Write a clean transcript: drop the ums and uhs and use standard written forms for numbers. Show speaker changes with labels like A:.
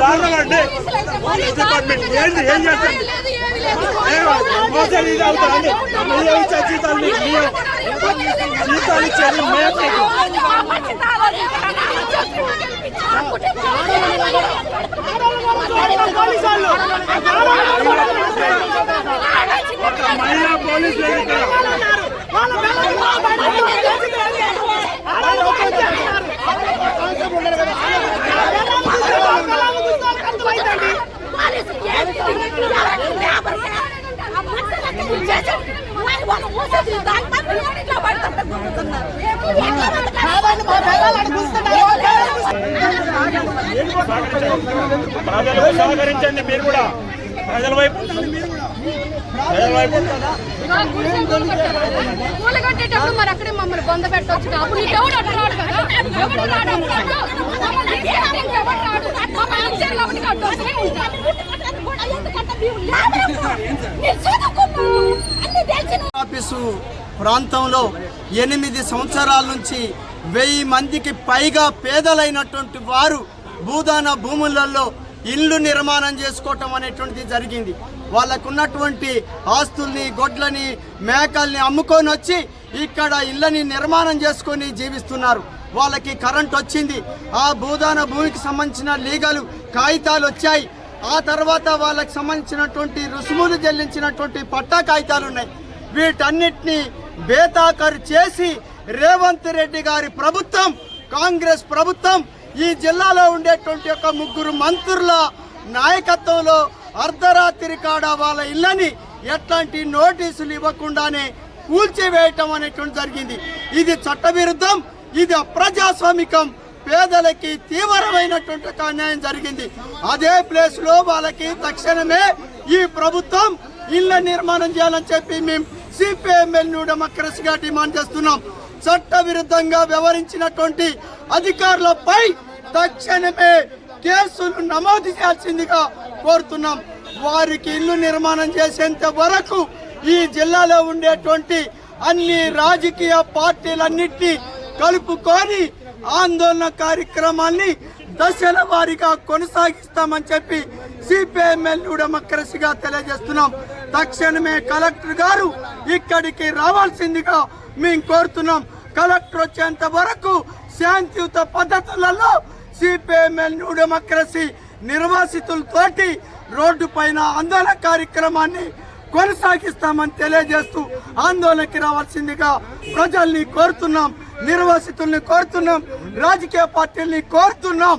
A: దారుణం అండి. Police department ఏంటి, ఏం చేస్తారు? మోసాలు ఇది అవుతారండి. జీతాలు ఇచ్చేది మేము. మహిళా పోలీసులు ప్రజలకు సహకరించండి. మీరు కూడా ప్రజల వైపు
B: పూలు కట్టేటప్పుడు మరి అక్కడే మమ్మల్ని బొంద పెట్టవచ్చు. అప్పుడు నీకెవడు అట్లా రాడు కదా, ఎవడు రాడు.
C: ఆఫీసు ప్రాంతంలో 8 సంవత్సరాల నుంచి 1000 మందికి పైగా పేదలైనటువంటి వారు భూదాన భూములలో ఇల్లు నిర్మాణం చేసుకోవటం అనేటువంటిది జరిగింది. వాళ్ళకున్నటువంటి ఆస్తుల్ని, గొడ్లని, మేకల్ని అమ్ముకొని వచ్చి ఇక్కడ ఇళ్ళని నిర్మాణం చేసుకొని జీవిస్తున్నారు. వాళ్ళకి కరెంట్ వచ్చింది, ఆ భూదాన భూమికి సంబంధించిన లీగల్ కాగితాలు వచ్చాయి. ఆ తర్వాత వాళ్ళకి సంబంధించినటువంటి రుసుములు చెల్లించినటువంటి పట్టా కాగితాలు ఉన్నాయి. వీటన్నిటినీ బేతాకరు చేసి రేవంత్ రెడ్డి గారి ప్రభుత్వం, కాంగ్రెస్ ప్రభుత్వం ఈ జిల్లాలో ఉండేటువంటి ఒక 3 మంత్రుల నాయకత్వంలో అర్ధరాత్రి కాడ వాళ్ళ ఇళ్ళని ఎట్లాంటి నోటీసులు ఇవ్వకుండానే కూల్చివేయటం అనేటువంటి జరిగింది. ఇది చట్టవిరుద్ధం, ఇది అప్రజాస్వామికం. పేదలకి తీవ్రమైనటువంటి అన్యాయం జరిగింది. అదే ప్లేస్ లో వాళ్ళకి తక్షణమే ఈ ప్రభుత్వం ఇళ్ల నిర్మాణం చేయాలని చెప్పి మేము సిపిఎంఎల్ డెమోక్రసీగా డిమాండ్ చేస్తున్నాం. చట్ట విరుద్ధంగా వ్యవహరించినటువంటి అధికారులపై తక్షణమే కేసులు నమోదు చేయాల్సిందిగా కోరుతున్నాం. వారికి ఇల్లు నిర్మాణం చేసేంత వరకు ఈ జిల్లాలో ఉండేటువంటి అన్ని రాజకీయ పార్టీలన్నింటినీ కలుపుకొని ఆందోళన కార్యక్రమాన్ని దశల వారీగా కొనసాగిస్తామని చెప్పి సిపిఎంఎల్ డెమోక్రసీగా తెలియజేస్తున్నాం. తక్షణమే కలెక్టర్ గారు ఇక్కడికి రావాల్సిందిగా మేము కోరుతున్నాం. కలెక్టర్ వచ్చేంత వరకు శాంతియుత పద్ధతులలో సిపిఎంఎల్ డెమోక్రసీ నిర్వాసితులతోటి రోడ్డు పైన ఆందోళన కార్యక్రమాన్ని కొనసాగిస్తామని తెలియజేస్తూ ఆందోళనకి రావాల్సిందిగా ప్రజల్ని కోరుతున్నాం, నిర్వాసితుల్ని కోరుతున్నాం, రాజకీయ పార్టీల్ని కోరుతున్నాం.